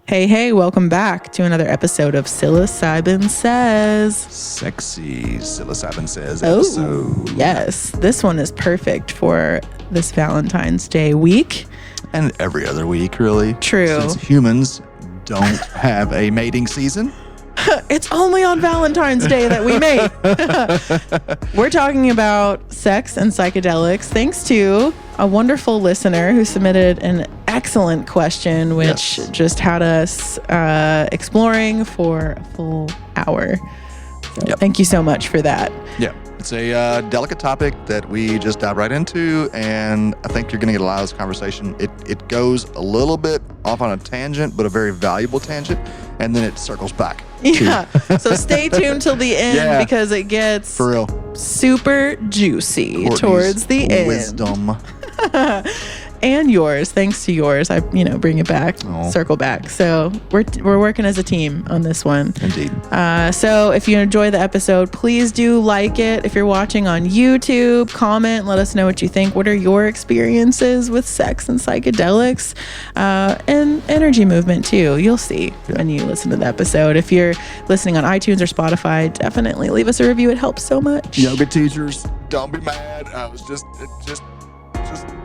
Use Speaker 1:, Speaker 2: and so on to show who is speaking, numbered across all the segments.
Speaker 1: Hey, welcome back to another episode of Psilocybin Says.
Speaker 2: Sexy Psilocybin Says episode.
Speaker 1: Yes, this one is perfect for this Valentine's Day week.
Speaker 2: And every other week, really.
Speaker 1: True.
Speaker 2: Since humans don't have a mating season.
Speaker 1: It's only on Valentine's Day that we mate. We're talking about sex and psychedelics thanks to a wonderful listener who submitted an excellent question, which just had us exploring for a full hour. So Thank you so much for that.
Speaker 2: Yeah. It's a delicate topic that we just dive right into, and I think you're going to get a lot of this conversation. It goes a little bit off on a tangent, but a very valuable tangent, and then it circles back.
Speaker 1: Yeah. So stay tuned till the end because it gets
Speaker 2: for real
Speaker 1: super juicy
Speaker 2: Courtney's
Speaker 1: towards the end.
Speaker 2: Wisdom.
Speaker 1: And yours, thanks to yours, I bring it back, circle back. So we're working as a team on this one.
Speaker 2: Indeed.
Speaker 1: So if you enjoy the episode, please do like it. If you're watching on YouTube, comment, let us know what you think. What are your experiences with sex and psychedelics and energy movement too? You'll see when you listen to the episode. If you're listening on iTunes or Spotify, definitely leave us a review. It helps so much.
Speaker 2: Yoga teachers, don't be mad. I was just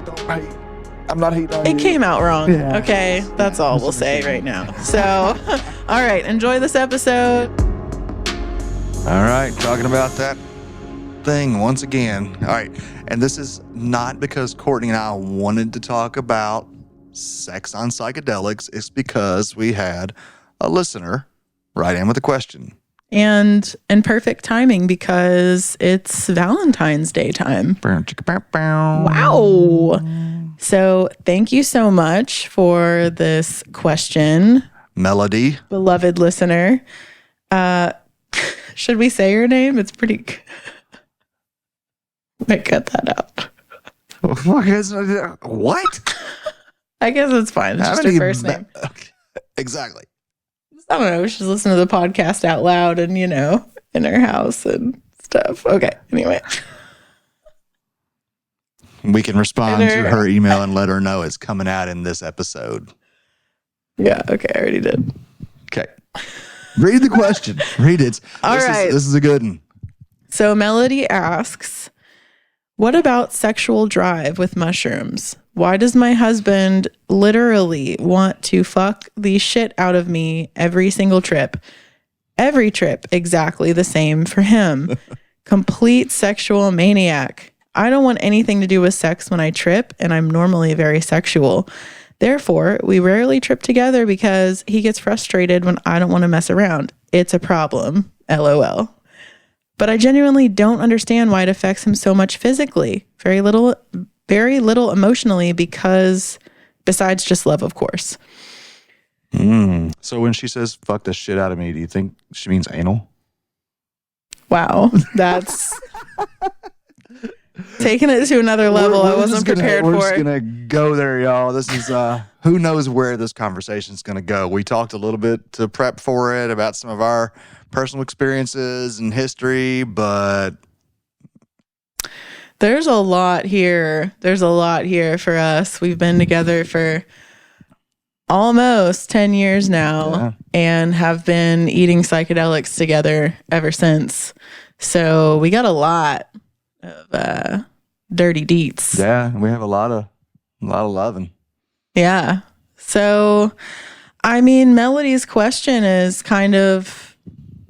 Speaker 2: don't hate. I'm not hating on you.
Speaker 1: It came out wrong.
Speaker 2: Yeah.
Speaker 1: Okay, that's all we'll say right now. So, all right, enjoy this episode.
Speaker 2: All right, talking about that thing once again. All right, and this is not because Courtney and I wanted to talk about sex on psychedelics. It's because we had a listener write in with a question.
Speaker 1: And in perfect timing because it's Valentine's Day time. Wow. So thank you so much for this question,
Speaker 2: Melody.
Speaker 1: beloved listener. Should we say your name? It's pretty... Wait, cut that out.
Speaker 2: What?
Speaker 1: I guess it's fine. It's just her first name.
Speaker 2: Exactly.
Speaker 1: I don't know. She's listening to the podcast out loud and, in her house and stuff. Okay. Anyway.
Speaker 2: We can respond to her email and let her know it's coming out in this episode.
Speaker 1: Yeah. Okay. I already did.
Speaker 2: Okay. Read the question. Read it.
Speaker 1: All right.
Speaker 2: This is a good one.
Speaker 1: So Melody asks, what about sexual drive with mushrooms? Why does my husband literally want to fuck the shit out of me every single trip? Every trip exactly the same for him. Complete sexual maniac. I don't want anything to do with sex when I trip, and I'm normally very sexual. Therefore, we rarely trip together because he gets frustrated when I don't want to mess around. It's a problem. LOL. But I genuinely don't understand why it affects him so much physically. Very little emotionally, because besides just love, of course.
Speaker 2: So when she says fuck the shit out of me, do you think she means anal?
Speaker 1: Wow. That's taking it to another level. I wasn't prepared for.
Speaker 2: We're just going to go there, y'all. This is, who knows where this conversation is going to go. We talked a little bit to prep for it about some of our personal experiences and history, but
Speaker 1: there's a lot here. There's a lot here for us. We've been together for almost 10 years now and have been eating psychedelics together ever since. So we got a lot of dirty deets.
Speaker 2: Yeah, we have a lot of loving.
Speaker 1: Yeah. So, Melody's question is kind of,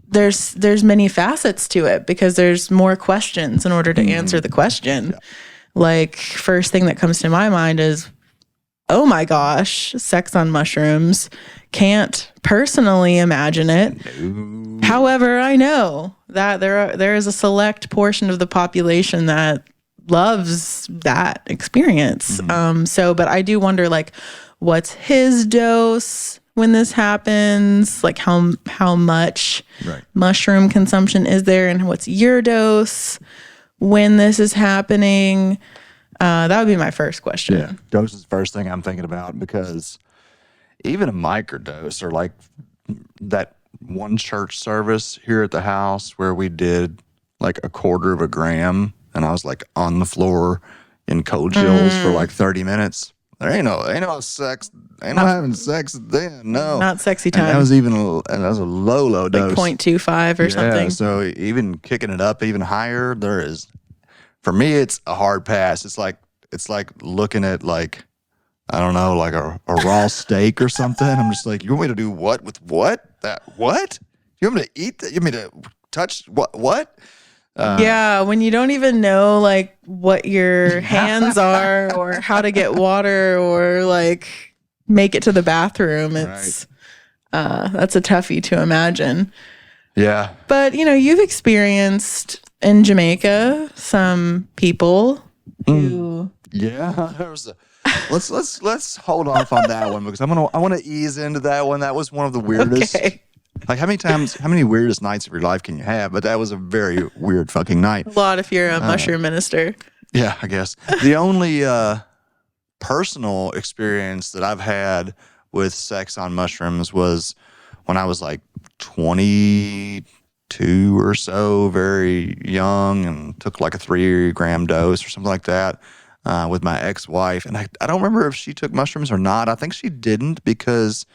Speaker 1: there's many facets to it because there's more questions in order to answer the question. Yeah. Like, first thing that comes to my mind is, oh my gosh, sex on mushrooms. Can't personally imagine it.
Speaker 2: No.
Speaker 1: However, I know that there is a select portion of the population that loves that experience. But I do wonder, like, what's his dose when this happens? Like, how much mushroom consumption is there, and what's your dose when this is happening? That would be my first question.
Speaker 2: Yeah, dose is the first thing I'm thinking about, because even a microdose, or like that one church service here at the house where we did like 1/4 of a gram, and I was like on the floor in cold chills for like 30 minutes. there ain't no sex, ain't no having sex then. No,
Speaker 1: not sexy
Speaker 2: And
Speaker 1: time.
Speaker 2: that was a low dose,
Speaker 1: like 0.25 or something.
Speaker 2: So even kicking it up even higher, for me, it's a hard pass. It's like looking at like, I don't know, like a raw steak or something. I'm just like, you want me to do what with what? What? You want me to eat that? You want me to touch what?
Speaker 1: Yeah, when you don't even know like what your hands are or how to get water or like make it to the bathroom, it's that's a toughie to imagine.
Speaker 2: Yeah.
Speaker 1: But you've experienced in Jamaica some people who
Speaker 2: Yeah, there was let's hold off on that one because I want to ease into that one. That was one of the weirdest.
Speaker 1: Okay.
Speaker 2: Like how many weirdest nights of your life can you have? But that was a very weird fucking night.
Speaker 1: A lot if you're a mushroom minister.
Speaker 2: Yeah, I guess. The only personal experience that I've had with sex on mushrooms was when I was like 22 or so, very young, and took like a 3-gram dose or something like that with my ex-wife. And I don't remember if she took mushrooms or not. I think she didn't because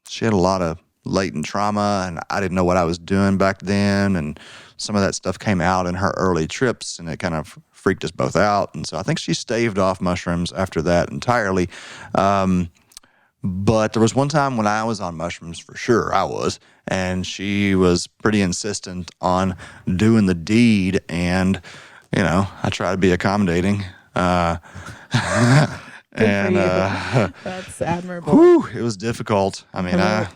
Speaker 2: she had a lot of latent trauma and I didn't know what I was doing back then. And some of that stuff came out in her early trips and it kind of freaked us both out. And so I think she staved off mushrooms after that entirely. But there was one time when I was on mushrooms for sure, I was, and she was pretty insistent on doing the deed. And, I try to be accommodating. And
Speaker 1: that's admirable.
Speaker 2: Whew, it was difficult. I mean, I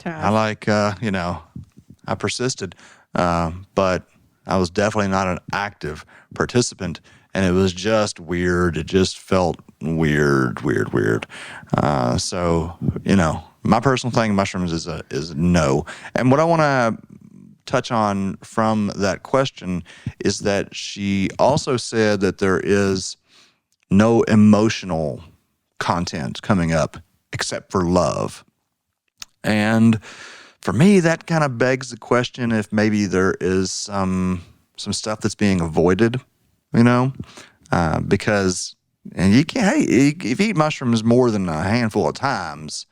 Speaker 2: persisted, but I was definitely not an active participant, and it was just weird. It just felt weird. So, my personal thing, mushrooms is no. And what I want to touch on from that question is that she also said that there is no emotional content coming up except for love. And for me, that kind of begs the question if maybe there is some stuff that's being avoided, because you can't, if you eat mushrooms more than a handful of times,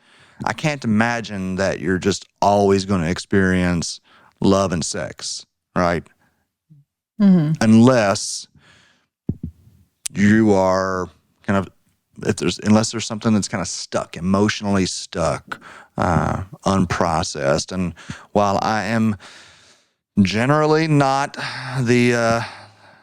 Speaker 2: I can't imagine that you're just always going to experience love and sex, right? Mm-hmm. Unless you are kind of, unless there's something that's kind of stuck, emotionally stuck, unprocessed. And while I am generally not the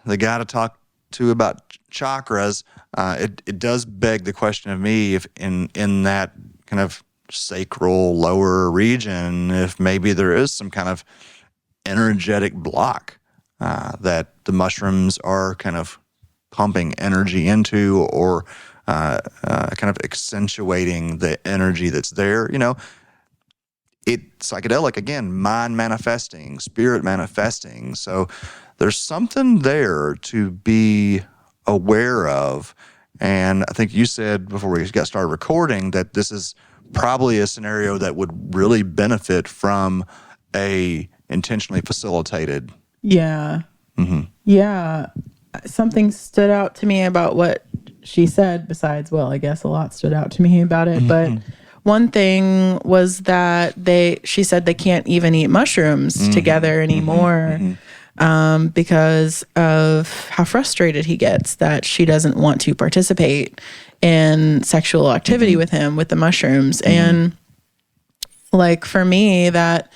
Speaker 2: guy to talk to about chakras, it does beg the question of me if in that kind of sacral lower region, if maybe there is some kind of energetic block that the mushrooms are kind of pumping energy into or kind of accentuating the energy that's there. It's psychedelic, again, mind manifesting, spirit manifesting. So there's something there to be aware of. And I think you said before we got started recording that this is probably a scenario that would really benefit from a intentionally facilitated.
Speaker 1: Yeah.
Speaker 2: Mm-hmm.
Speaker 1: Yeah. Something stood out to me about what she said besides, well, I guess a lot stood out to me about it. But one thing was that she said they can't even eat mushrooms together anymore because of how frustrated he gets that she doesn't want to participate in sexual activity with him with the mushrooms. And like for me, that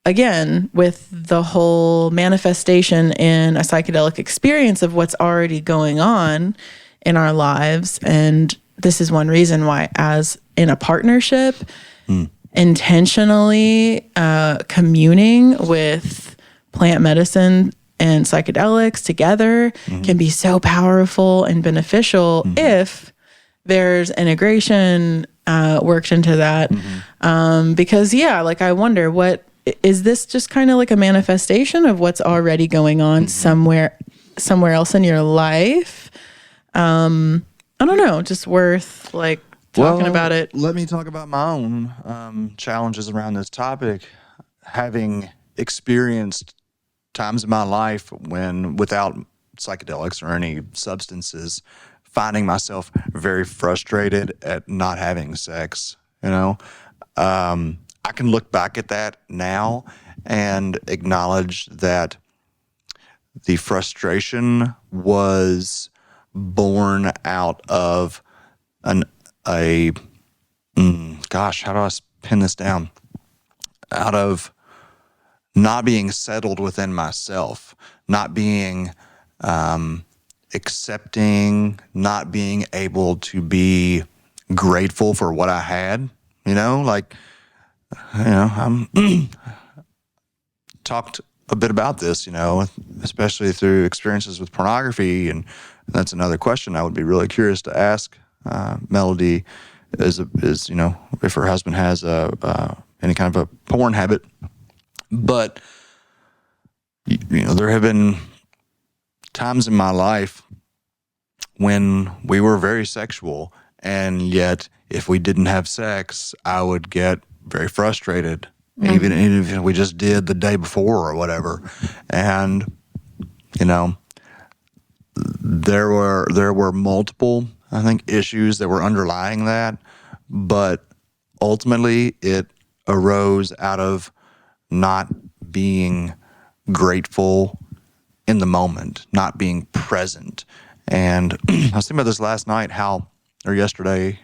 Speaker 1: again, with the whole manifestation in a psychedelic experience of what's already going on in our lives. And this is one reason why, as in a partnership, intentionally communing with plant medicine and psychedelics together can be so powerful and beneficial if there's integration worked into that. Because, like, I wonder, what is this just kind of like a manifestation of what's already going on somewhere else in your life? I don't know, just worth like talking about it.
Speaker 2: Let me talk about my own challenges around this topic. Having experienced times in my life when without psychedelics or any substances finding myself very frustrated at not having sex, you know. I can look back at that now and acknowledge that the frustration was born out of gosh, how do I pin this down? Out of not being settled within myself, not being accepting, not being able to be grateful for what I had, you know, like, you know, I'm talked a bit about this, you know, especially through experiences with pornography. And that's another question I would be really curious to ask Melody is, you know, if her husband has any kind of a porn habit. But, you know, there have been times in my life when we were very sexual, and yet if we didn't have sex, I would get very frustrated, even if we just did the day before or whatever. And, you know, there were multiple, I think, issues that were underlying that, but ultimately it arose out of not being grateful in the moment, not being present. And I was thinking about this last night, or yesterday,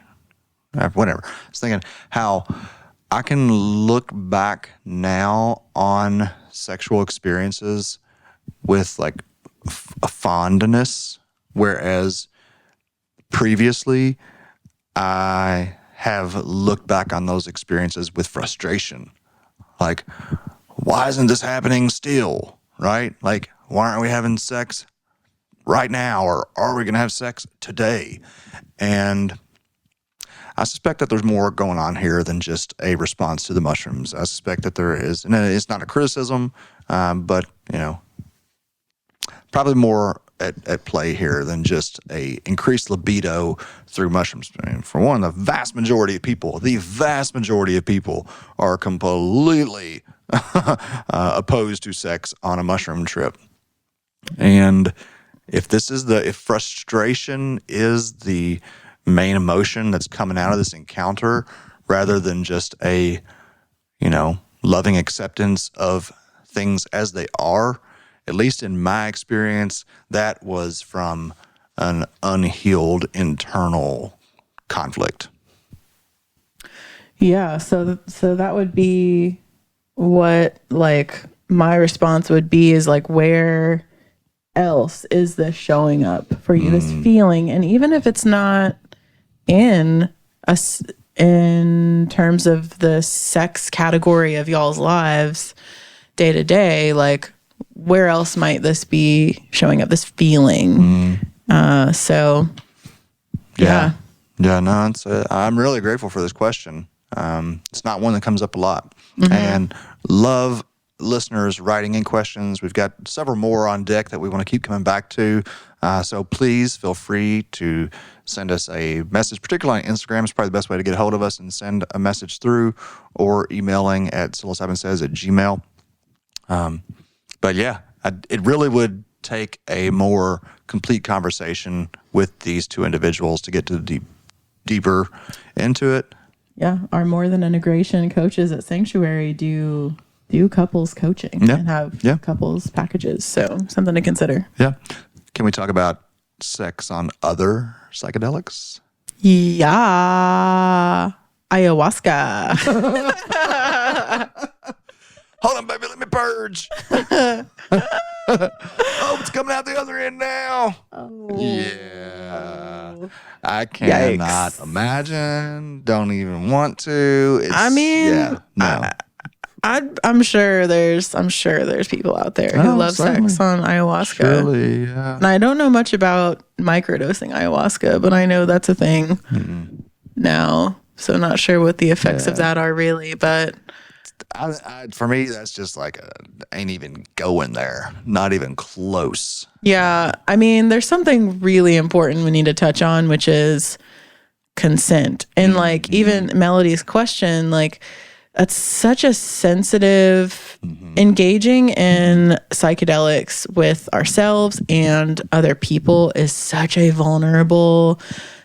Speaker 2: whatever. I was thinking how I can look back now on sexual experiences with like a fondness, whereas previously I have looked back on those experiences with frustration. Like, why isn't this happening still, right? Like, why aren't we having sex right now, or are we going to have sex today? And I suspect that there's more going on here than just a response to the mushrooms. I suspect that there is, and it's not a criticism, but, you know, probably more at play here than just a increased libido through mushrooms. I mean, for one, the vast majority of people are completely opposed to sex on a mushroom trip. And if frustration is the main emotion that's coming out of this encounter, rather than just a, you know, loving acceptance of things as they are, at least in my experience, that was from an unhealed internal conflict.
Speaker 1: Yeah, so that would be what, like, my response would be, is like, where else is this showing up for you, this feeling? And even if it's not in terms of the sex category of y'all's lives day to day, like, where else might this be showing up, this feeling? So yeah,
Speaker 2: no, I'm really grateful for this question. It's not one that comes up a lot, and love listeners writing in questions. We've got several more on deck that we want to keep coming back to. So please feel free to send us a message, particularly on Instagram. It's probably the best way to get a hold of us and send a message through, or emailing at psilocybinsays@gmail.com. But yeah, it really would take a more complete conversation with these two individuals to get to the deeper into it.
Speaker 1: Yeah, our More Than Integration coaches at Sanctuary do couples coaching and have couples packages. So something to consider.
Speaker 2: Yeah. Can we talk about sex on other psychedelics?
Speaker 1: Yeah. Ayahuasca.
Speaker 2: Hold on, baby. Let me purge. Oh, it's coming out the other end now. Oh. Yeah. I cannot imagine. Don't even want to.
Speaker 1: I'm sure there's people out there who love sex on ayahuasca.
Speaker 2: Surely, yeah.
Speaker 1: And I don't know much about microdosing ayahuasca, but I know that's a thing now. So not sure what the effects of that are really, but
Speaker 2: for me, that's just like ain't even going there. Not even close.
Speaker 1: Yeah. I mean, there's something really important we need to touch on, which is consent. And like even Melody's question, like, that's such a sensitive, engaging in psychedelics with ourselves and other people is such a vulnerable,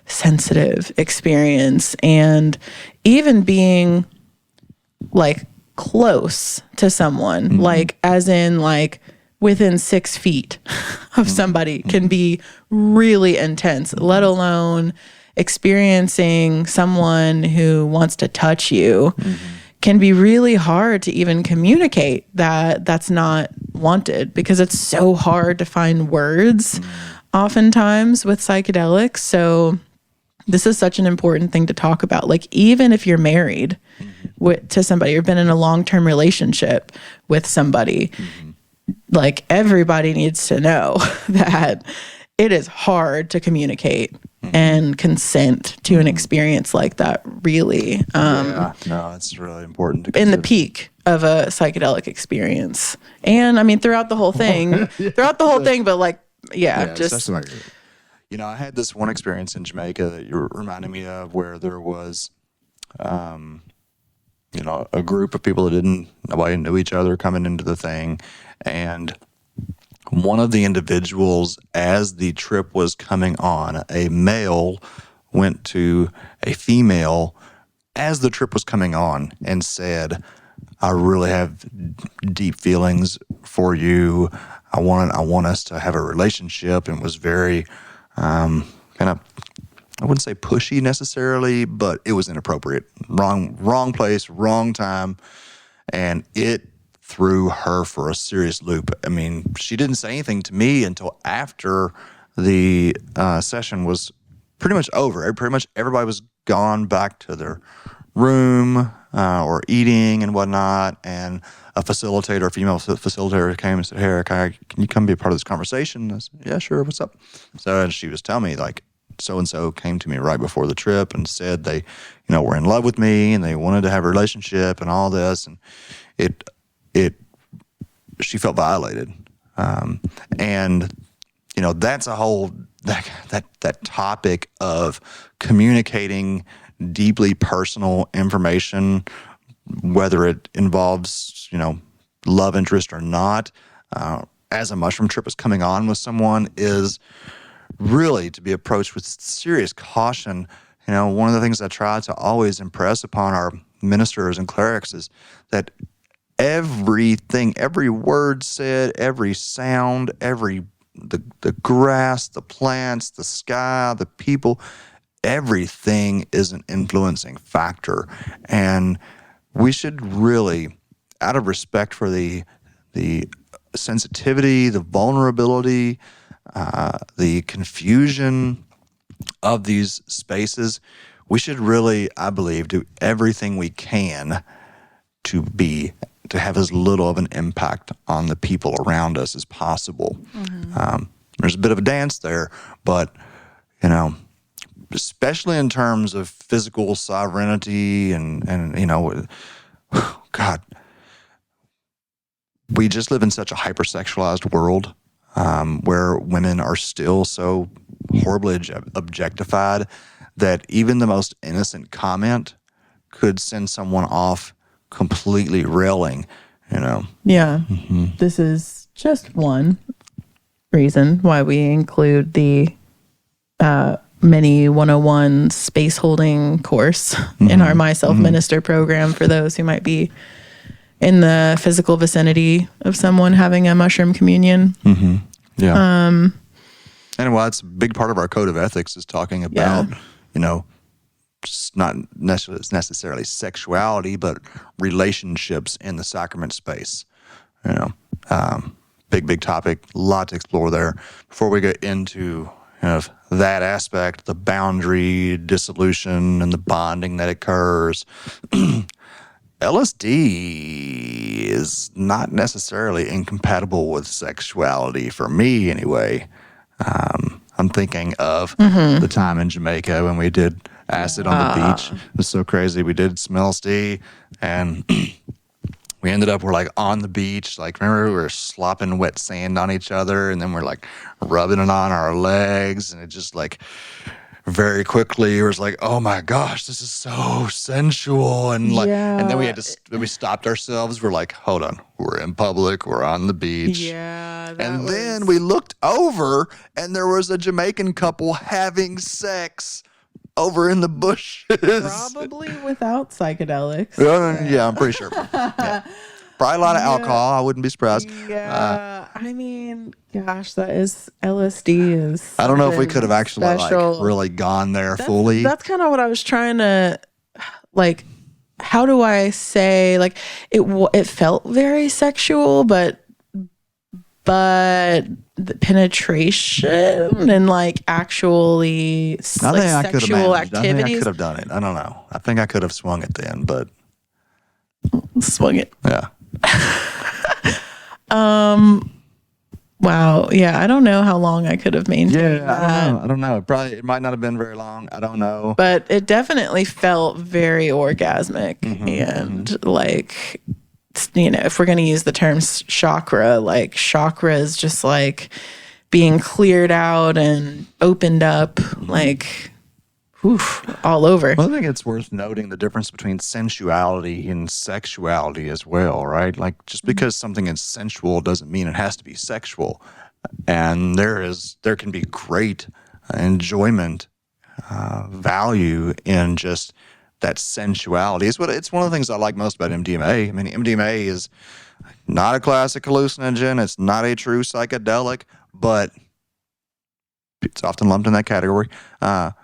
Speaker 1: sensitive experience. And even being like close to someone, like as in like within 6 feet of somebody can be really intense, let alone experiencing someone who wants to touch you can be really hard to even communicate that that's not wanted, because it's so hard to find words oftentimes with psychedelics. So this is such an important thing to talk about. Like, even if you're married to somebody or been in a long-term relationship with somebody, like, everybody needs to know that it is hard to communicate and consent to an experience like that, really.
Speaker 2: No, it's really important to
Speaker 1: in the peak of a psychedelic experience. And I mean, throughout the whole thing, but like, just,
Speaker 2: you know, I had this one experience in Jamaica that you're reminding me of, where there was, you know, a group of people that nobody knew each other coming into the thing. And one of the individuals, as the trip was coming on, a male went to a female as the trip was coming on and said, I really have deep feelings for you. I want us to have a relationship, and was very kind of, I wouldn't say pushy necessarily, but it was inappropriate. Wrong place, wrong time. And it threw her for a serious loop. I mean, she didn't say anything to me until after the session was pretty much over. Pretty much everybody was gone back to their room or eating and whatnot. And a female facilitator came and said, "Hey, can you come be a part of this conversation?" And I said, "Yeah, sure. What's up?" So, and she was telling me, like, so-and-so came to me right before the trip and said they, were in love with me and they wanted to have a relationship and all this. And she felt violated. And, that's a whole, that topic of communicating deeply personal information, whether it involves, love interest or not, as a mushroom trip is coming on with someone, is really to be approached with serious caution. One of the things I try to always impress upon our ministers and clerics is that everything, every word said, every sound, the grass, the plants, the sky, the people, everything is an influencing factor. And we should really, out of respect for the sensitivity, the vulnerability, the confusion of these spaces, we should really, I believe, do everything we can to have as little of an impact on the people around us as possible. Mm-hmm. There's a bit of a dance there, but, especially in terms of physical sovereignty and God, we just live in such a hypersexualized world where women are still so horribly objectified that even the most innocent comment could send someone off completely railing,
Speaker 1: Yeah.
Speaker 2: Mm-hmm.
Speaker 1: This is just one reason why we include the Mini 101 space holding course in our Myself Minister program for those who might be in the physical vicinity of someone having a mushroom communion.
Speaker 2: Mm-hmm. Yeah. And it's a big part of our code of ethics is talking about, just not necessarily sexuality, but relationships in the sacrament space. Big topic, a lot to explore there. Before we get into that aspect, the boundary dissolution and the bonding that occurs, LSD is not necessarily incompatible with sexuality for me anyway. I'm thinking of the time in Jamaica when we did acid on the beach. It was so crazy. We did some LSD and we ended up, we're like on the beach. Like, remember, we were slopping wet sand on each other and then we're like rubbing it on our legs. And it just like, very quickly it was like, oh my gosh, this is so sensual. And like, and then we stopped ourselves. We're like, hold on, we're in public, we're on the beach.
Speaker 1: Yeah.
Speaker 2: And then we looked over and there was a Jamaican couple having sex over in the bushes.
Speaker 1: Probably without psychedelics.
Speaker 2: Yeah, I'm pretty sure. Yeah. Probably a lot of alcohol. I wouldn't be surprised.
Speaker 1: Yeah. I mean, gosh, that is LSD is.
Speaker 2: I don't know if we could have actually like really gone there fully.
Speaker 1: That's kind of what I was trying to like. How do I say, like, it felt very sexual, but the penetration and like actually like sexual activities.
Speaker 2: I think I could have done it. I don't know. I think I could have swung it then, but
Speaker 1: swung it.
Speaker 2: Yeah.
Speaker 1: Wow. Yeah. I don't know how long I could have maintained that.
Speaker 2: I don't know. It might not have been very long. I don't know.
Speaker 1: But it definitely felt very orgasmic and like, you know, if we're going to use the term chakra, like chakra is just like being cleared out and opened up, like, all over.
Speaker 2: Well, I think it's worth noting the difference between sensuality and sexuality as well, right? Like, just because something is sensual doesn't mean it has to be sexual. And there can be great enjoyment, value in just that sensuality. It's one of the things I like most about MDMA. I mean, MDMA is not a classic hallucinogen. It's not a true psychedelic, but it's often lumped in that category. And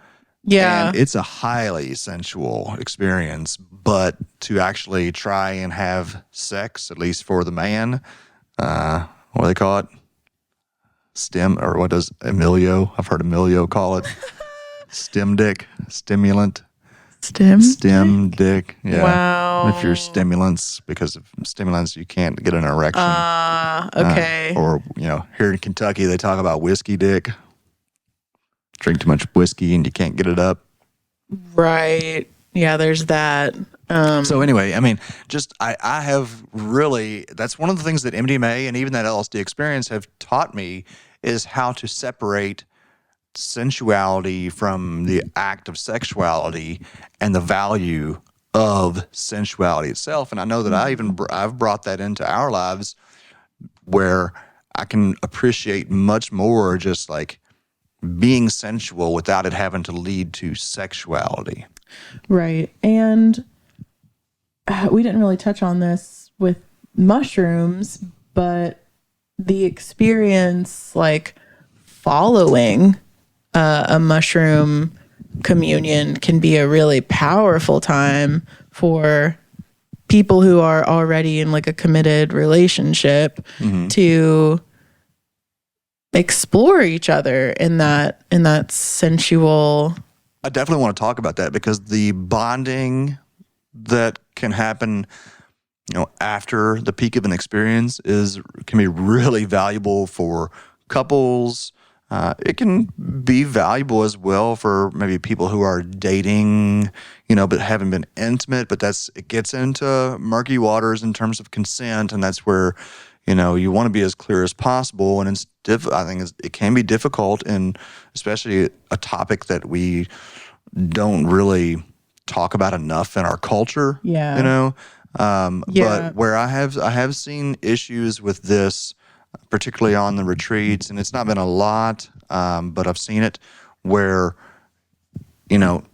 Speaker 2: it's a highly sensual experience, but to actually try and have sex, at least for the man, what do they call it? Or what does Emilio? I've heard Emilio call it. Stim dick, stimulant. Stim dick. Yeah.
Speaker 1: Wow.
Speaker 2: If you're stimulants, because of stimulants, you can't get an erection.
Speaker 1: Okay.
Speaker 2: Or, you know, here in Kentucky, they talk about whiskey dick. Drink too much whiskey and you can't get it up.
Speaker 1: Right. Yeah, there's that.
Speaker 2: So anyway, I mean, just I have really, that's one of the things that MDMA and even that LSD experience have taught me is how to separate sensuality from the act of sexuality and the value of sensuality itself. And I know that I've brought that into our lives where I can appreciate much more just like being sensual without it having to lead to sexuality.
Speaker 1: Right. And we didn't really touch on this with mushrooms, but the experience like following a mushroom communion can be a really powerful time for people who are already in like a committed relationship to explore each other in that sensual.
Speaker 2: I definitely want to talk about that because the bonding that can happen, you know, after the peak of an experience can be really valuable for couples. It can be valuable as well for maybe people who are dating, you know, but haven't been intimate. But it gets into murky waters in terms of consent, and that's where, you know, you want to be as clear as possible. And I think it can be difficult, and especially a topic that we don't really talk about enough in our culture.
Speaker 1: Yeah,
Speaker 2: you know. But where I have seen issues with this, particularly on the retreats, and it's not been a lot, but I've seen it where, you know,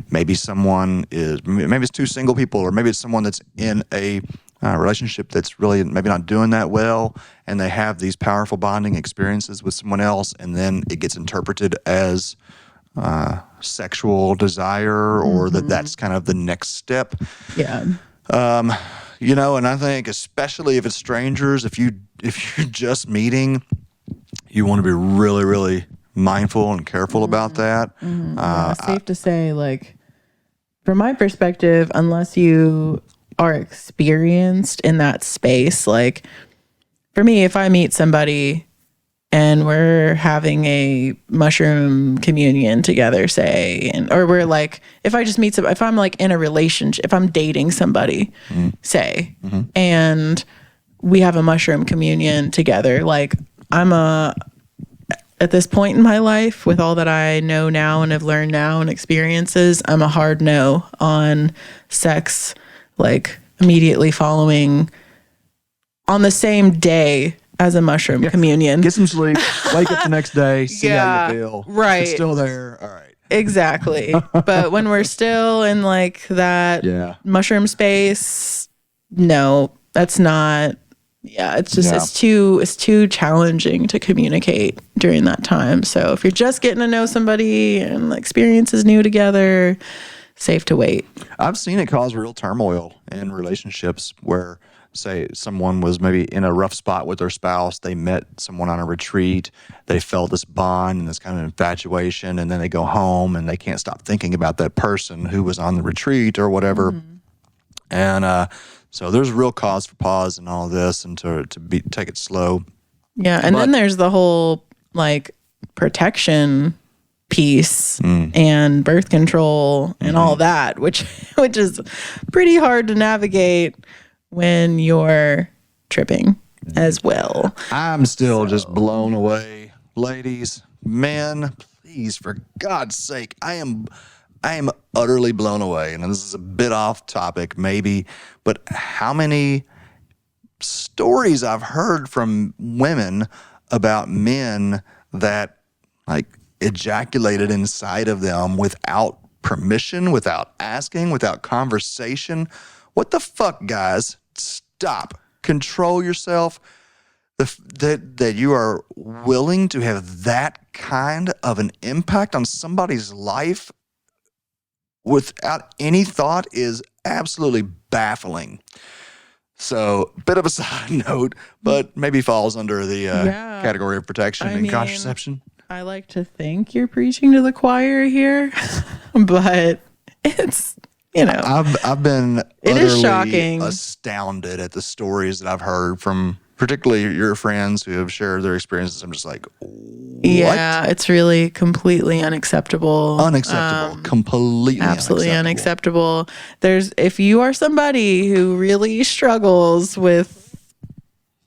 Speaker 2: maybe it's two single people, or maybe it's someone that's in a relationship that's really maybe not doing that well, and they have these powerful bonding experiences with someone else, and then it gets interpreted as sexual desire, or that's kind of the next step.
Speaker 1: Yeah.
Speaker 2: You know, and I think especially if it's strangers, if you're just meeting, you want to be really, really mindful and careful about that.
Speaker 1: Safe to say, like, from my perspective, unless you are experienced in that space, like, for me, if I meet somebody and we're having a mushroom communion together, say, or we're like, if I'm like in a relationship, if I'm dating somebody, say, and we have a mushroom communion together, like at this point in my life, with all that I know now and have learned now and experiences, I'm a hard no on sex, like immediately following on the same day as a mushroom communion.
Speaker 2: Get some sleep, wake up the next day, see how you feel.
Speaker 1: Right.
Speaker 2: It's still there. All right.
Speaker 1: Exactly. But when we're still in like that mushroom space, no, that's not. Yeah, it's just it's too challenging to communicate during that time. So if you're just getting to know somebody and the experience is new together, safe to wait.
Speaker 2: I've seen it cause real turmoil in relationships where, say, someone was maybe in a rough spot with their spouse. They met someone on a retreat. They felt this bond and this kind of infatuation, and then they go home and they can't stop thinking about that person who was on the retreat or whatever. And so there's real cause for pause in all this, and to take it slow.
Speaker 1: Yeah, and then there's the whole like protection piece and birth control and all that, which is pretty hard to navigate when you're tripping as well.
Speaker 2: I'm still just blown away. Ladies, men, please, for God's sake, I am utterly blown away. And this is a bit off topic, maybe, but how many stories I've heard from women about men that like ejaculated inside of them without permission, without asking, without conversation. What the fuck, guys? Stop. Control yourself. That you are willing to have that kind of an impact on somebody's life without any thought is absolutely baffling. So, bit of a side note, but maybe falls under the category of protection and contraception.
Speaker 1: I like to think you're preaching to the choir here, but it's,
Speaker 2: I've been
Speaker 1: it is shocking,
Speaker 2: astounded at the stories that I've heard from particularly your friends who have shared their experiences. I'm just like, what?
Speaker 1: Yeah, it's really completely unacceptable.
Speaker 2: Completely
Speaker 1: absolutely unacceptable. If you are somebody who really struggles with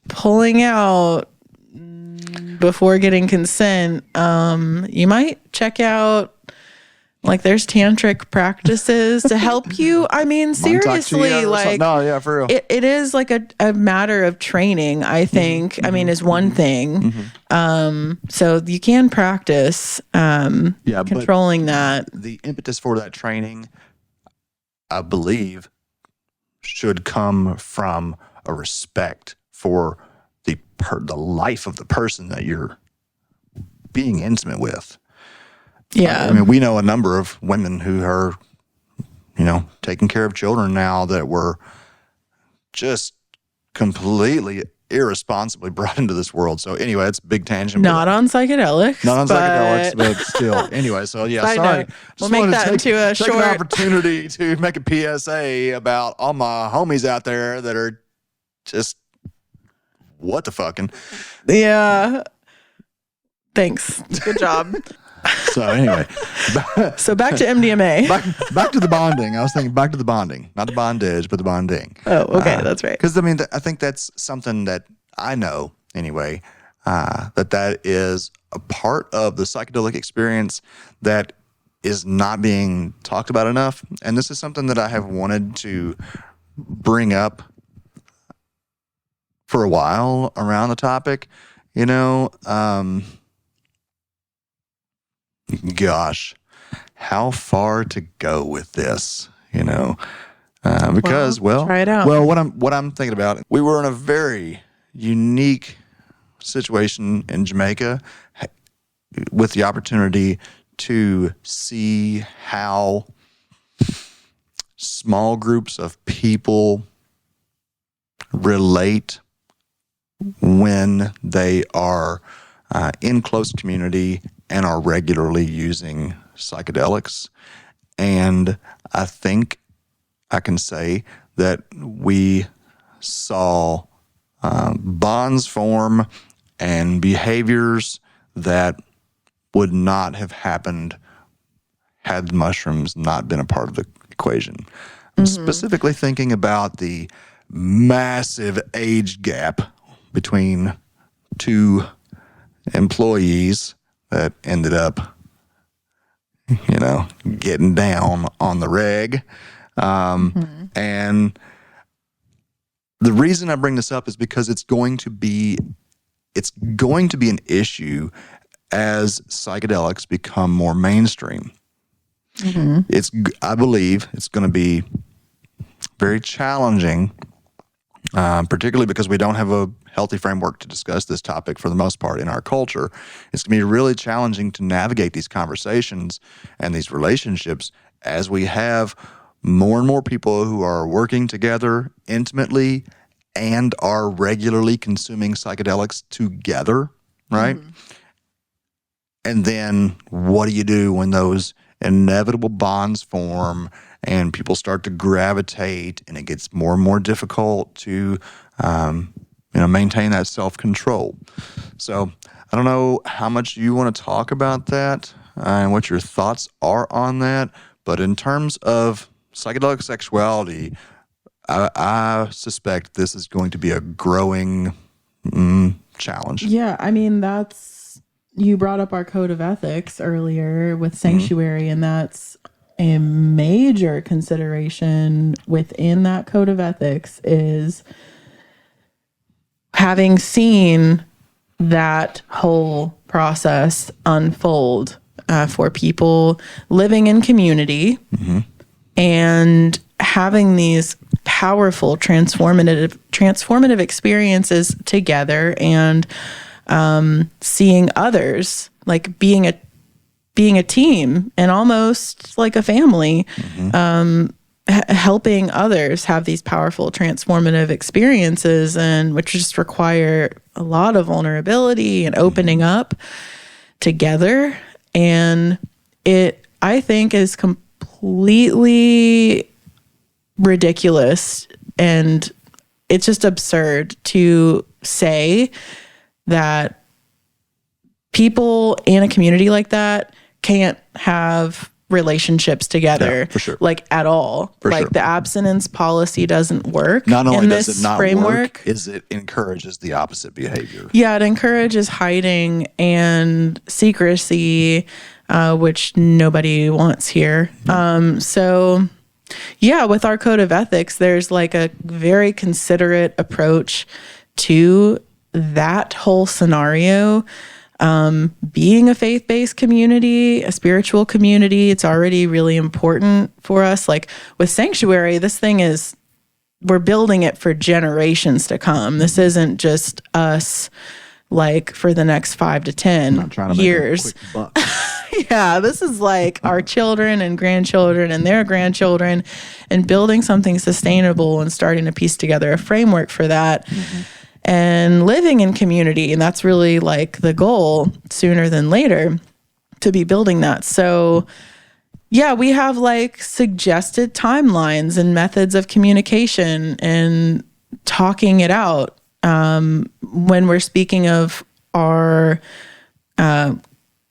Speaker 1: pulling out before getting consent, you might check out, like, there's tantric practices to help you. I mean, seriously, like,
Speaker 2: no, yeah, for real.
Speaker 1: It is like a matter of training, I think. I mean, is one thing. So you can practice controlling that.
Speaker 2: The impetus for that training, I believe, should come from a respect for the life of the person that you're being intimate with.
Speaker 1: Yeah.
Speaker 2: I mean, we know a number of women who are, taking care of children now that were just completely irresponsibly brought into this world. So anyway, it's a big tangent.
Speaker 1: Not on psychedelics.
Speaker 2: But still. Anyway, so yeah, sorry.
Speaker 1: We'll make that into a short
Speaker 2: an opportunity to make a PSA about all my homies out there that are just what the fucking.
Speaker 1: Yeah. Thanks. Good job.
Speaker 2: So anyway,
Speaker 1: so back to MDMA.
Speaker 2: Back to the bonding. I was thinking back to the bonding, not the bondage, but the bonding.
Speaker 1: Oh, okay, that's right.
Speaker 2: Because I think that's something that I know anyway. That is a part of the psychedelic experience that is not being talked about enough, and this is something that I have wanted to bring up for a while around the topic. Gosh, how far to go with this, because
Speaker 1: try it out.
Speaker 2: Well, what I'm thinking about, we were in a very unique situation in Jamaica with the opportunity to see how small groups of people relate when they are in close community and are regularly using psychedelics. And I think I can say that we saw bonds form and behaviors that would not have happened had mushrooms not been a part of the equation. I'm specifically thinking about the massive age gap between two employees that ended up, getting down on the reg. And the reason I bring this up is because it's going to be an issue as psychedelics become more mainstream. I believe it's going to be very challenging, particularly because we don't have a healthy framework to discuss this topic for the most part in our culture. It's going to be really challenging to navigate these conversations and these relationships as we have more and more people who are working together intimately and are regularly consuming psychedelics together, right? And then what do you do when those inevitable bonds form and people start to gravitate and it gets more and more difficult to maintain that self-control? So I don't know how much you want to talk about that and what your thoughts are on that, but in terms of psychedelic sexuality, I suspect this is going to be a growing challenge.
Speaker 1: Yeah, I mean, you brought up our code of ethics earlier with sanctuary, and that's a major consideration within that code of ethics is having seen that whole process unfold for people living in community and having these powerful transformative experiences together, and seeing others, like being a team and almost like a family, helping others have these powerful transformative experiences, and which just require a lot of vulnerability and opening up together. And it, I think, is completely ridiculous, and it's just absurd to say that people in a community like that can't have relationships together,
Speaker 2: for sure.
Speaker 1: like at all. The abstinence policy doesn't work.
Speaker 2: Not only
Speaker 1: in
Speaker 2: does
Speaker 1: this
Speaker 2: it not
Speaker 1: framework,
Speaker 2: work, it encourages the opposite behavior.
Speaker 1: Yeah, it encourages hiding and secrecy, which nobody wants here. So yeah, with our code of ethics, there's like a very considerate approach to that whole scenario. Being a faith-based community, a spiritual community, it's already really important for us. Like with Sanctuary, this thing we're building it for generations to come. This isn't just us like for the next 5 to 10
Speaker 2: Not trying to
Speaker 1: years.
Speaker 2: make a quick buck.
Speaker 1: Yeah, this is like our children and grandchildren and their grandchildren, and building something sustainable and starting to piece together a framework for that. And living in community. And that's really like the goal sooner than later, to be building that. So yeah, we have like suggested timelines and methods of communication and talking it out when we're speaking of our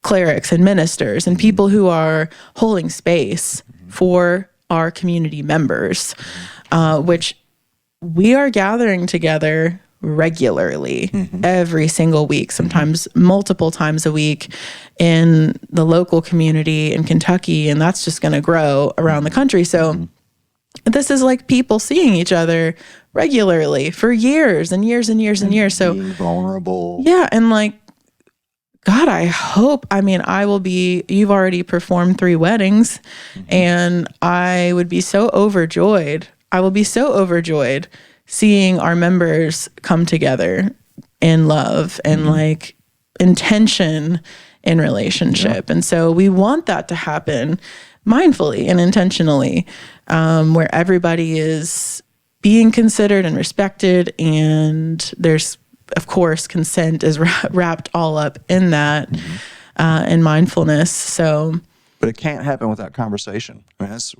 Speaker 1: clerics and ministers and people who are holding space for our community members, which we are gathering together regularly every single week, sometimes multiple times a week in the local community in Kentucky, and that's just going to grow around the country. So this is like people seeing each other regularly for years and years and years and years. So
Speaker 2: being vulnerable.
Speaker 1: Yeah, and like, God, I hope, you've already performed 3 weddings, and I would be so overjoyed. I will be so overjoyed seeing our members come together in love and like intention in relationship. And so we want that to happen mindfully and intentionally, where everybody is being considered and respected, and there's, of course, consent is wrapped all up in that, and mindfulness. So,
Speaker 2: but it can't happen without conversation. I mean, that's,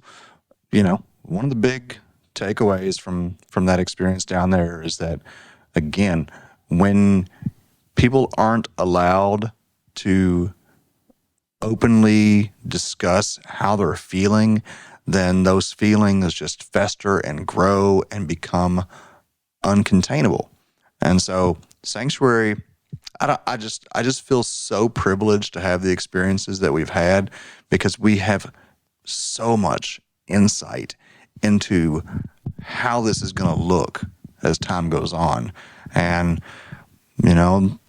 Speaker 2: one of the big takeaways from that experience down there is that, again, when people aren't allowed to openly discuss how they're feeling, then those feelings just fester and grow and become uncontainable. And so Sanctuary, I just feel so privileged to have the experiences that we've had, because we have so much insight into how this is going to look as time goes on. And,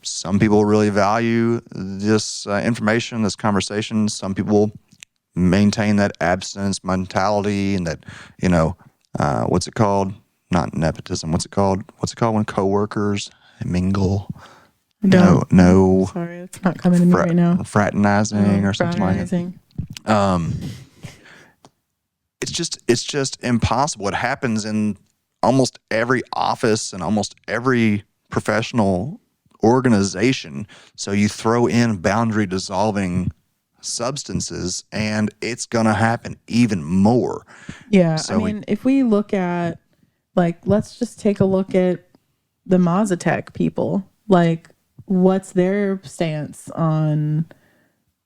Speaker 2: some people really value this information, this conversation. Some people maintain that abstinence mentality and that, what's it called? Not nepotism. What's it called? What's it called when coworkers mingle? No.
Speaker 1: Sorry, it's not coming to me right now.
Speaker 2: Fraternizing or something like that. It's just impossible. It happens in almost every office and almost every professional organization. So you throw in boundary dissolving substances and it's going to happen even more.
Speaker 1: Yeah. So if we look at, let's just take a look at the Mazatec people. What's their stance on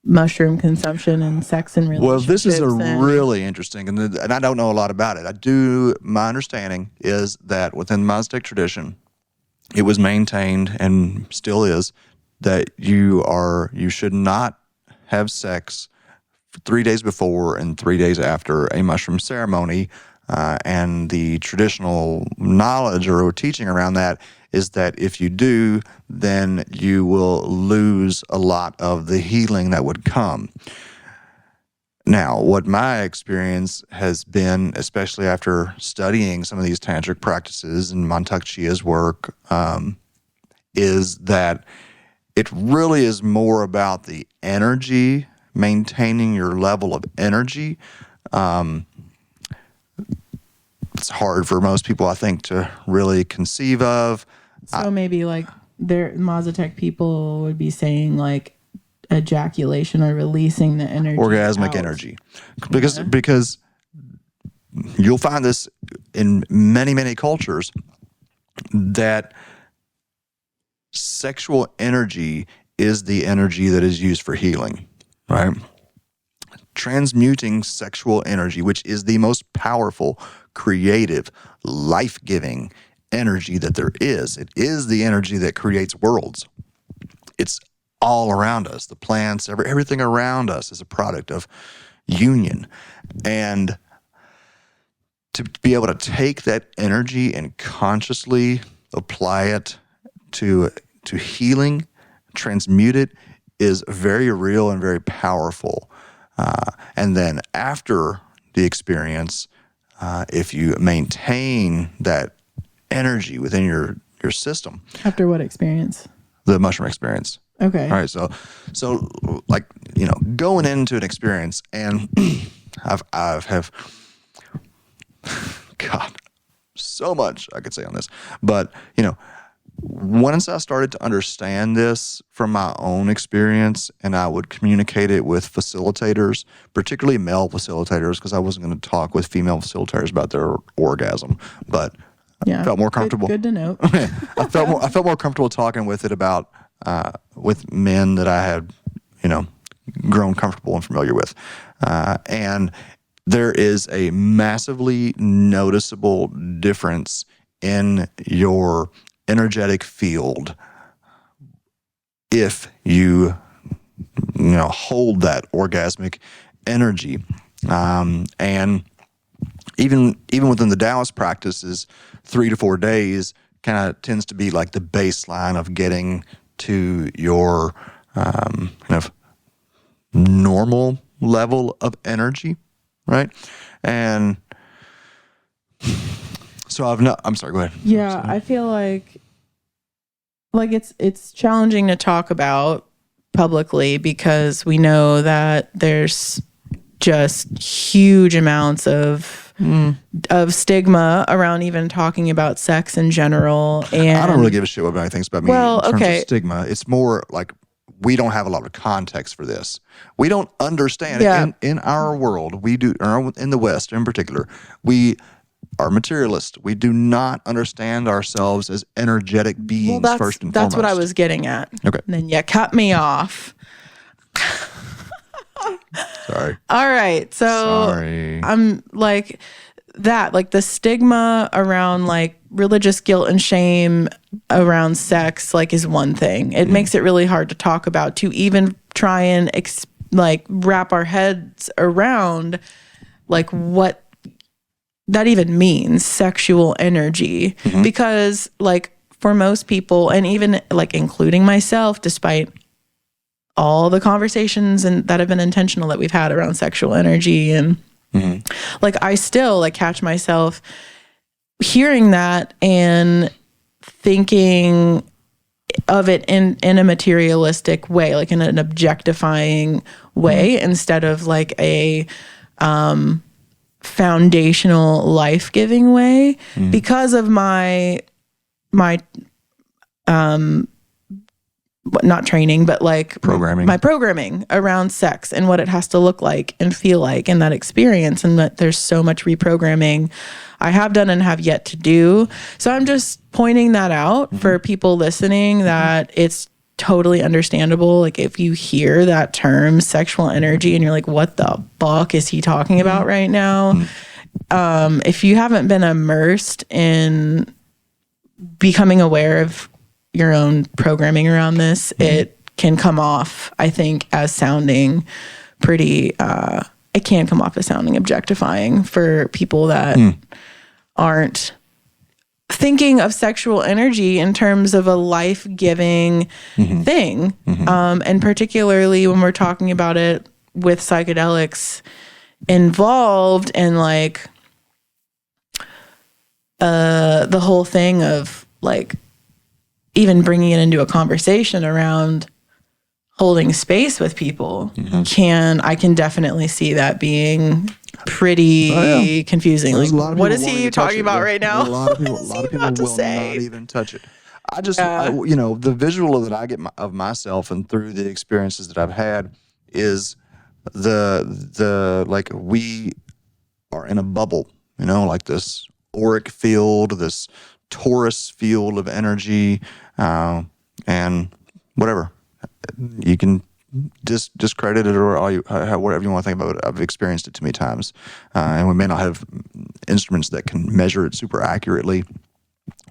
Speaker 1: mushroom consumption and sex and relationships?
Speaker 2: Well, this is really interesting, and I don't know a lot about it. My understanding is that within the Mazatec tradition, it was maintained and still is that you should not have sex 3 days before and 3 days after a mushroom ceremony. And the traditional knowledge or teaching around that is that if you do, then you will lose a lot of the healing that would come. Now, what my experience has been, especially after studying some of these tantric practices and Mantak Chia's work, is that it really is more about the energy, maintaining your level of energy. It's hard for most people, I think, to really conceive of.
Speaker 1: So maybe their Mazatec people would be saying ejaculation or releasing the energy.
Speaker 2: Orgasmic
Speaker 1: out.
Speaker 2: Energy. Because you'll find this in many, many cultures that sexual energy is the energy that is used for healing, right? Transmuting sexual energy, which is the most powerful, creative, life-giving energy that there is. It is the energy that creates worlds. It's all around us. The plants, everything around us is a product of union. And to be able to take that energy and consciously apply it to healing, transmute it, is very real and very powerful. And then after the experience, if you maintain that energy within your system.
Speaker 1: After what experience?
Speaker 2: The mushroom experience.
Speaker 1: Okay.
Speaker 2: All right. So going into an experience, and I've God, so much I could say on this, but once I started to understand this from my own experience, and I would communicate it with facilitators, particularly male facilitators, because I wasn't going to talk with female facilitators about their orgasm, but I felt more comfortable.
Speaker 1: Good to know.
Speaker 2: I felt more comfortable talking with it about with men that I had, grown comfortable and familiar with, and there is a massively noticeable difference in your energetic field if you hold that orgasmic energy, and even within the Taoist practices, 3 to 4 days kind of tends to be like the baseline of getting to your kind of normal level of energy, right? And so I'm sorry, go ahead.
Speaker 1: Yeah, I feel like it's challenging to talk about publicly because we know that there's just huge amounts of stigma around even talking about sex in general. And
Speaker 2: I don't really give a shit what anybody thinks about me in terms of stigma. It's more like we don't have a lot of context for this. We don't understand in our world. We do, or in the West in particular, we are materialists. We do not understand ourselves as energetic beings first and foremost.
Speaker 1: That's what I was getting at.
Speaker 2: Okay.
Speaker 1: And then you cut me off.
Speaker 2: Sorry.
Speaker 1: All right. So I'm like the stigma around religious guilt and shame around sex like is one thing. It makes it really hard to talk about, to even try and like wrap our heads around like what that even means, sexual energy. Because like for most people, and even like including myself, despite all the conversations and that have been intentional that we've had around sexual energy, and like I still like catch myself hearing that and thinking of it in a materialistic way, like in an objectifying way, instead of like a foundational life-giving way, because of my not training, but like my programming around sex and what it has to look like and feel like in that experience, and that there's so much reprogramming I have done and have yet to do. So I'm just pointing that out for people listening, that it's totally understandable. Like if you hear that term sexual energy and you're like, what the fuck is he talking about right now? If you haven't been immersed in becoming aware of your own programming around this, it can come off, I think, as sounding pretty, it can come off as sounding objectifying for people that aren't thinking of sexual energy in terms of a life-giving thing. And particularly when we're talking about it with psychedelics involved, and like the whole thing of like even bringing it into a conversation around holding space with people, I can definitely see that being pretty confusing. Like, what is he talking about right now?
Speaker 2: A lot of people will not even touch it. You know, the visual that I get of myself and through the experiences that I've had is the like we are in a bubble, you know, like this auric field, this torus field of energy, and whatever. You can discredit it or whatever you want to think about it. I've experienced it too many times, and we may not have instruments that can measure it super accurately,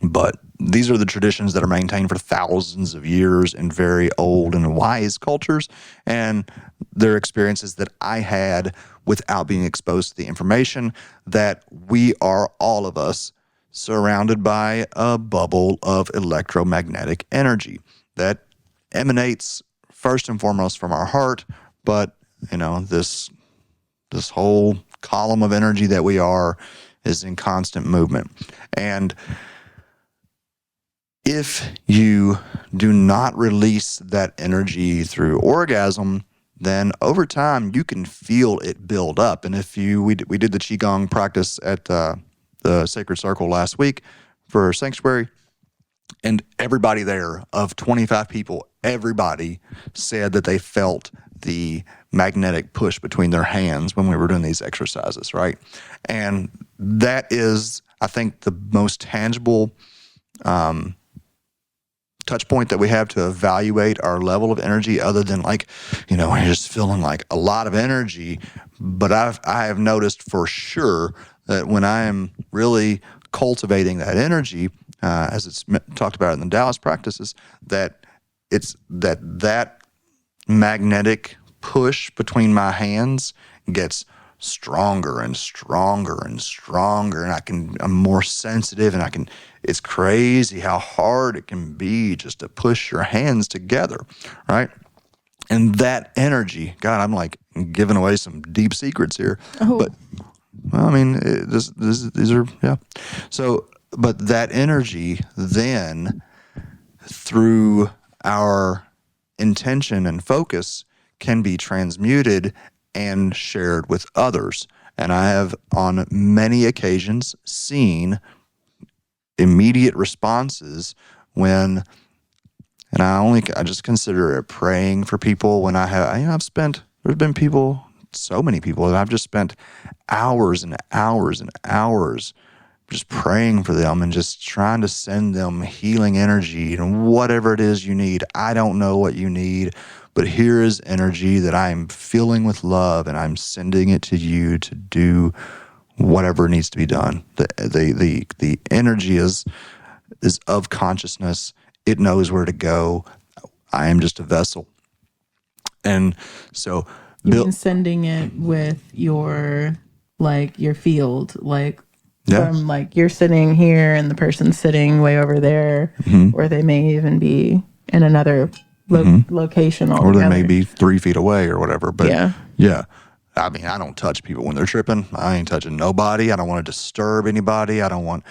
Speaker 2: but these are the traditions that are maintained for thousands of years in very old and wise cultures, and they're experiences that I had without being exposed to the information that we are, all of us, surrounded by a bubble of electromagnetic energy that emanates first and foremost from our heart, but you know, this whole column of energy that we are is in constant movement. And if you do not release that energy through orgasm, then over time you can feel it build up. And if we did the Qigong practice at the Sacred Circle last week for Sanctuary, and everybody there, of 25 people, everybody said that they felt the magnetic push between their hands when we were doing these exercises, right? And that is, I think, the most tangible touch point that we have to evaluate our level of energy, other than like, you know, you're just feeling like a lot of energy. But I have noticed for sure that when I am really cultivating that energy, as it's talked about in the Taoist practices, that it's that magnetic push between my hands gets stronger and stronger and stronger, and I'm more sensitive, and it's crazy how hard it can be just to push your hands together, right? And that energy, God, I'm like giving away some deep secrets here, but well, I mean, these are, yeah. So, but that energy then, through our intention and focus, can be transmuted and shared with others. And I have on many occasions seen immediate responses when, and I just consider it praying for people when there's been people, so many people that I've just spent hours and hours and hours just praying for them and just trying to send them healing energy and whatever it is you need. I don't know what you need, but here is energy that I am filling with love, and I'm sending it to you to do whatever needs to be done. The energy is is of consciousness. It knows where to go. I am just a vessel. And so
Speaker 1: you mean sending it with your field, from you're sitting here and the person's sitting way over there, or they may even be in another location altogether.
Speaker 2: Or they may be 3 feet away or whatever. But
Speaker 1: yeah.
Speaker 2: I mean, I don't touch people when they're tripping. I ain't touching nobody. I don't want to disturb anybody. I don't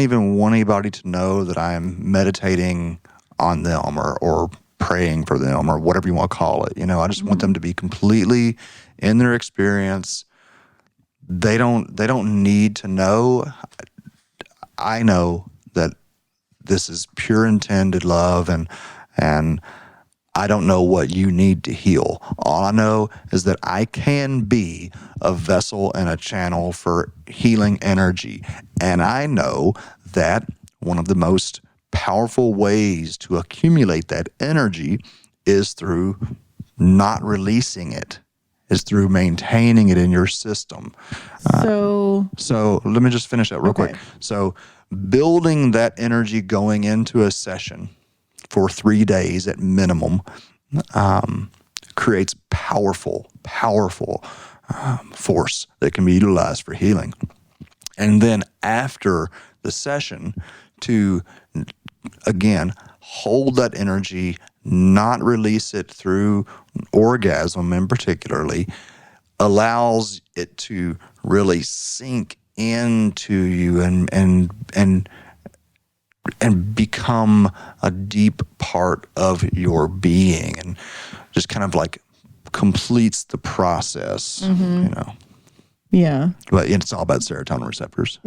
Speaker 2: even want anybody to know that I'm meditating on them or praying for them or whatever you want to call it. I just want them to be completely in their experience. They don't need to know. I know that this is pure intended love, and I don't know what you need to heal. All I know is that I can be a vessel and a channel for healing energy. And I know that one of the most powerful ways to accumulate that energy is through not releasing it, is through maintaining it in your system. So let me just finish that real quick. So building that energy going into a session for 3 days at minimum creates powerful force that can be utilized for healing. And then after the session, to again hold that energy, not release it through orgasm in particularly, allows it to really sink into you and become a deep part of your being, and just kind of completes the process,
Speaker 1: Yeah.
Speaker 2: But it's all about serotonin receptors.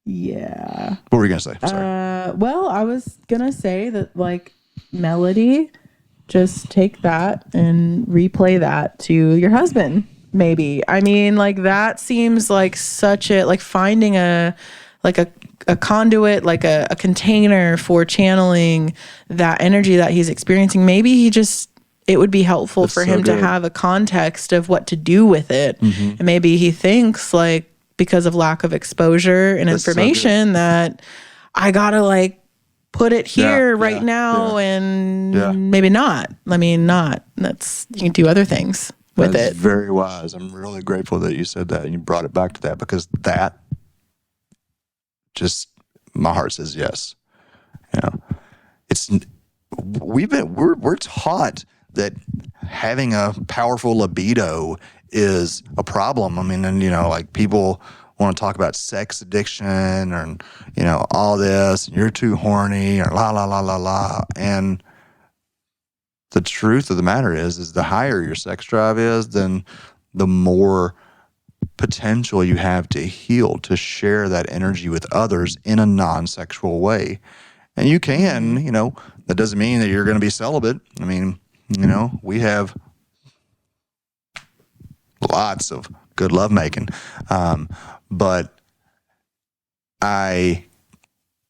Speaker 1: Yeah.
Speaker 2: What were you going to say? Sorry.
Speaker 1: Well, I was going to say that melody, just take that and replay that to your husband, maybe. I mean, that seems like such a, finding a conduit, a container for channeling that energy that he's experiencing. Maybe it would be helpful for him to have a context of what to do with it. And maybe he thinks because of lack of exposure and information that I gotta put it here right now and maybe not. I mean, you can do other things with it.
Speaker 2: Very wise. I'm really grateful that you said that and you brought it back to that, because that just, my heart says yes. We're taught that having a powerful libido is a problem. I mean, and people want to talk about sex addiction and all this, and you're too horny, or la la la la la. And the truth of the matter is the higher your sex drive is, then the more potential you have to heal, to share that energy with others in a non-sexual way. And you can, that doesn't mean that you're going to be celibate. I mean, we have lots of good lovemaking. But I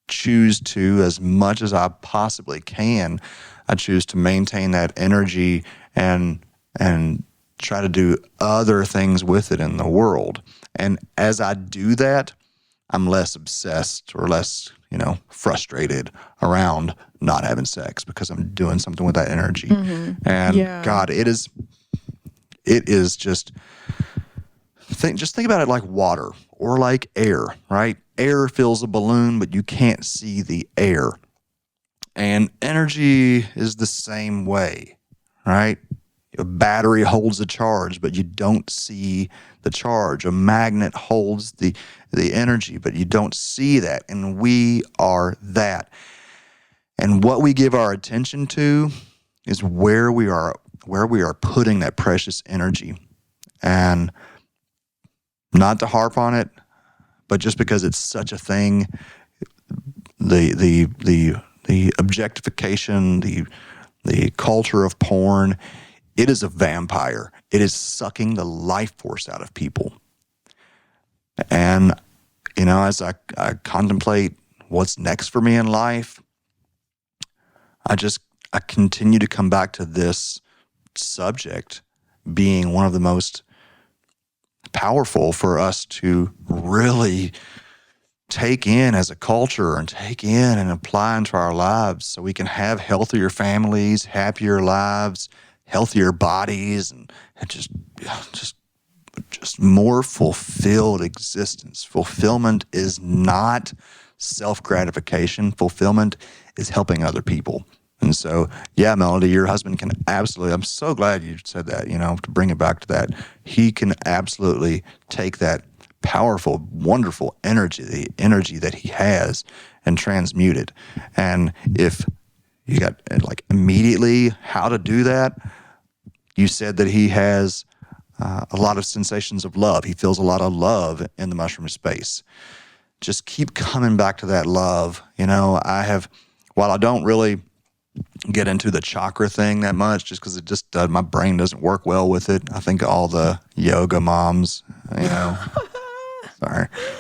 Speaker 2: choose to, as much as I possibly can, I choose to maintain that energy and try to do other things with it in the world. And as I do that, I'm less obsessed or less, frustrated around not having sex, because I'm doing something with that energy. And God, it is just think about it like water or like air, right? Air fills a balloon, but you can't see the air. And energy is the same way, right? A battery holds a charge, but you don't see the charge. A magnet holds the energy, but you don't see that. And we are that. And what we give our attention to is where we are putting that precious energy. And not to harp on it, but just because it's such a thing, the objectification, the culture of porn, it is a vampire. It is sucking the life force out of people. And, as I contemplate what's next for me in life, I continue to come back to this subject being one of the most powerful for us to really take in as a culture and take in and apply into our lives so we can have healthier families, happier lives, healthier bodies, and just more fulfilled existence. Fulfillment is not self-gratification. Fulfillment is helping other people. And so, yeah, Melody, your husband can absolutely, I'm so glad you said that, to bring it back to that. He can absolutely take that powerful, wonderful energy, the energy that he has, and transmute it. And if you got immediately how to do that, you said that he has a lot of sensations of love. He feels a lot of love in the mushroom space. Just keep coming back to that love. While I don't really get into the chakra thing that much, just because it just my brain doesn't work well with it. I think all the yoga moms,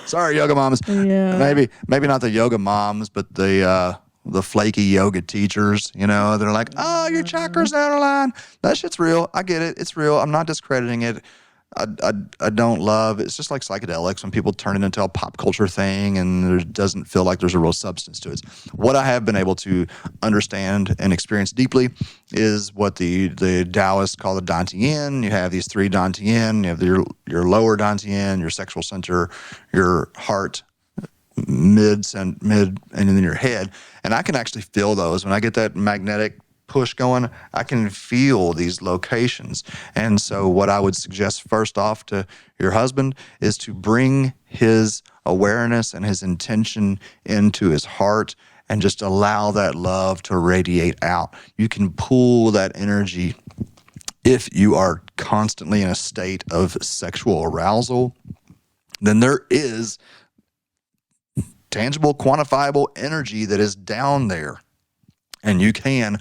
Speaker 2: sorry, yoga moms.
Speaker 1: Yeah.
Speaker 2: Maybe not the yoga moms, but the flaky yoga teachers. They're like, oh, your chakras out of line. That shit's real. I get it. It's real. I'm not discrediting it. I don't love, it's just like psychedelics when people turn it into a pop culture thing and it doesn't feel like there's a real substance to it. What I have been able to understand and experience deeply is what the Taoists call the Dantian. You have these three Dantian. You have your lower Dantian, your sexual center, your heart, mid, and then your head. And I can actually feel those when I get that magnetic push going. I can feel these locations. And so what I would suggest first off to your husband is to bring his awareness and his intention into his heart and just allow that love to radiate out. You can pull that energy if you are constantly in a state of sexual arousal. Then there is tangible, quantifiable energy that is down there. And you can,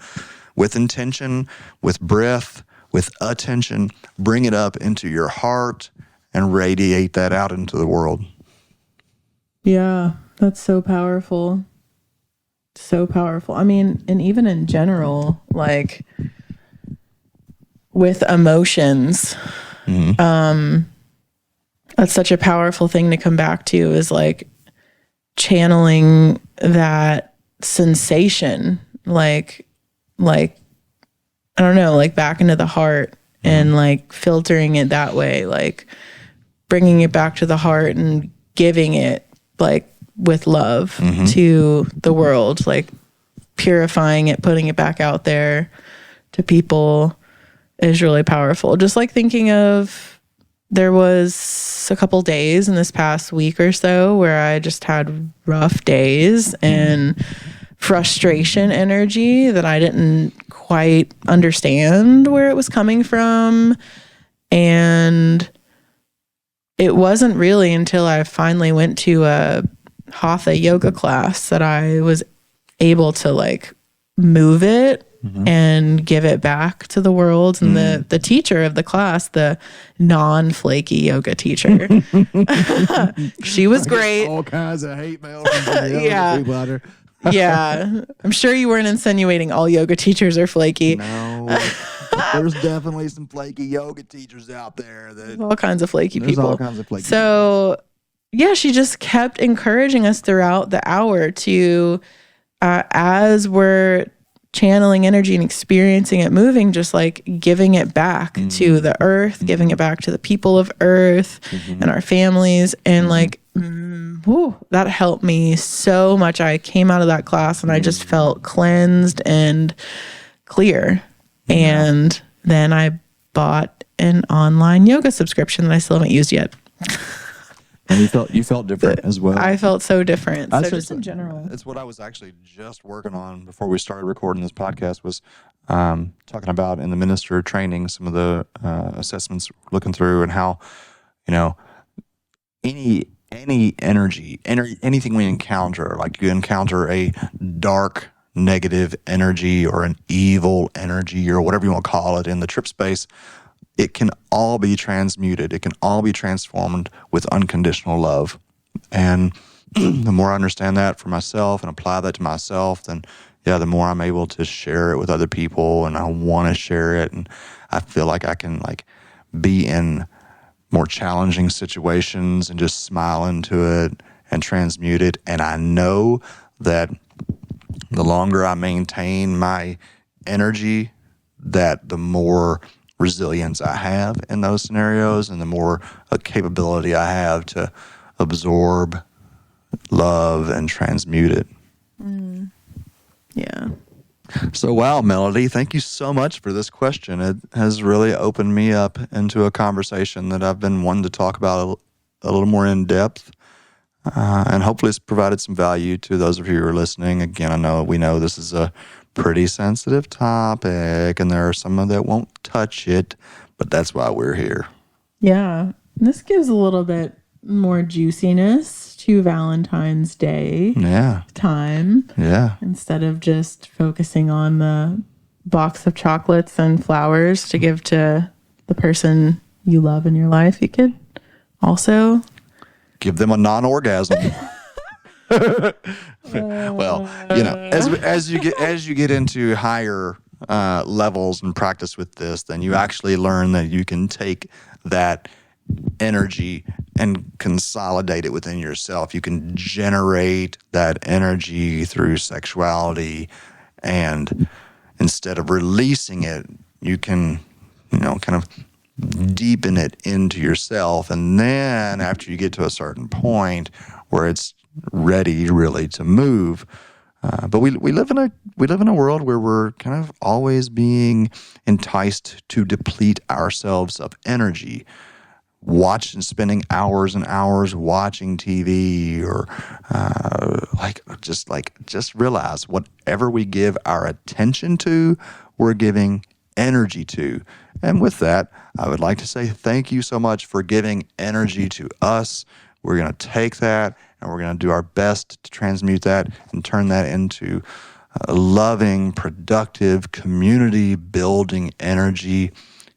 Speaker 2: with intention, with breath, with attention, bring it up into your heart and radiate that out into the world.
Speaker 1: Yeah, that's so powerful. So powerful. I mean, and even in general, like with emotions, that's such a powerful thing to come back to, is like channeling that sensation, like I don't know, like back into the heart and like filtering it that way, like bringing it back to the heart and giving it like with love to the world, like purifying it, putting it back out there to people is really powerful. Just like thinking of, there was a couple days in this past week or so where I just had rough days and frustration energy that I didn't quite understand where it was coming from. And it wasn't really until I finally went to a Hatha yoga class that I was able to like move it and give it back to the world. And the teacher of the class, the non-flaky yoga teacher, she was great.
Speaker 2: All kinds of hate mail from the
Speaker 1: Yeah. I'm sure you weren't insinuating all yoga teachers are flaky.
Speaker 2: No. There's definitely some flaky yoga teachers out there.
Speaker 1: There's all kinds of flaky people.
Speaker 2: All kinds of flaky
Speaker 1: people. Yeah, she just kept encouraging us throughout the hour to, as we're channeling energy and experiencing it moving, just like giving it back to the earth, giving it back to the people of earth and our families. And like, that helped me so much. I came out of that class and I just felt cleansed and clear. And then I bought an online yoga subscription that I still haven't used yet.
Speaker 2: And you felt different as well.
Speaker 1: I felt so different. So just in general.
Speaker 2: It's what I was actually just working on before we started recording this podcast, was talking about in the minister training some of the assessments looking through, and how, any energy, anything we encounter, like you encounter a dark negative energy or an evil energy or whatever you want to call it in the trip space, it can all be transmuted. It can all be transformed with unconditional love. And the more I understand that for myself and apply that to myself, then the more I'm able to share it with other people, and I want to share it. And I feel like I can like be in more challenging situations and just smile into it and transmute it. And I know that the longer I maintain my energy, that the more resilience I have in those scenarios and the more capability I have to absorb, love, and transmute it.
Speaker 1: Yeah.
Speaker 2: So, wow, Melody, thank you so much for this question. It has really opened me up into a conversation that I've been wanting to talk about a little more in depth. And hopefully it's provided some value to those of you who are listening. Again, we know this is a pretty sensitive topic, and there are some that won't touch it, but that's why we're here.
Speaker 1: Yeah. This gives a little bit more juiciness to Valentine's Day time.
Speaker 2: Yeah.
Speaker 1: Instead of just focusing on the box of chocolates and flowers to give to the person you love in your life, you could also
Speaker 2: give them a non-orgasm. Well, as you get into higher levels and practice with this, then you actually learn that you can take that energy and consolidate it within yourself. You can generate that energy through sexuality, and instead of releasing it, you can, kind of deepen it into yourself. And then after you get to a certain point where it's ready really to move, but we live in a world where we're kind of always being enticed to deplete ourselves of energy, spending hours and hours watching TV, or just realize whatever we give our attention to, we're giving energy to. And with that, I would like to say thank you so much for giving energy to us. We're going to take that and we're going to do our best to transmute that and turn that into a loving, productive, community-building energy,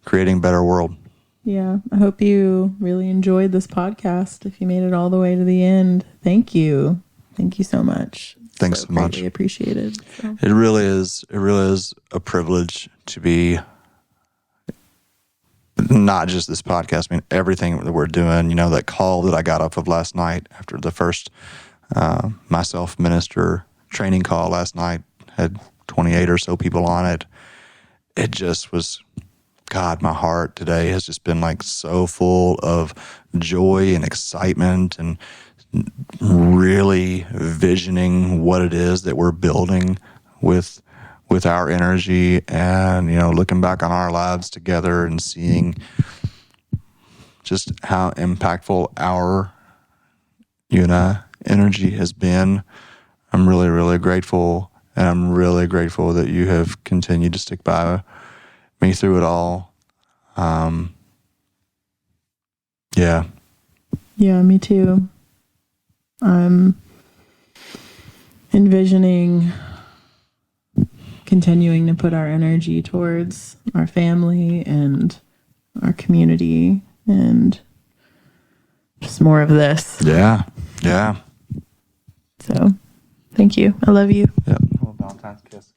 Speaker 2: creating a better world.
Speaker 1: Yeah, I hope you really enjoyed this podcast. If you made it all the way to the end, thank you. Thank you so much.
Speaker 2: Thanks so much.
Speaker 1: Greatly appreciated. So.
Speaker 2: It really is a privilege to be not just this podcast. I mean, everything that we're doing, that call that I got off of last night after the first myself minister training call last night had 28 or so people on it. It just was, God, my heart today has just been like so full of joy and excitement and really visioning what it is that we're building with our energy, and looking back on our lives together and seeing just how impactful our energy has been. I'm really, really grateful, and I'm really grateful that you have continued to stick by me through it all. Yeah,
Speaker 1: me too. I'm envisioning continuing to put our energy towards our family and our community and just more of this.
Speaker 2: Yeah.
Speaker 1: So, thank you. I love you.
Speaker 2: Yep. Valentine's kiss.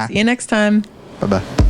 Speaker 1: See you next time.
Speaker 2: Bye-bye.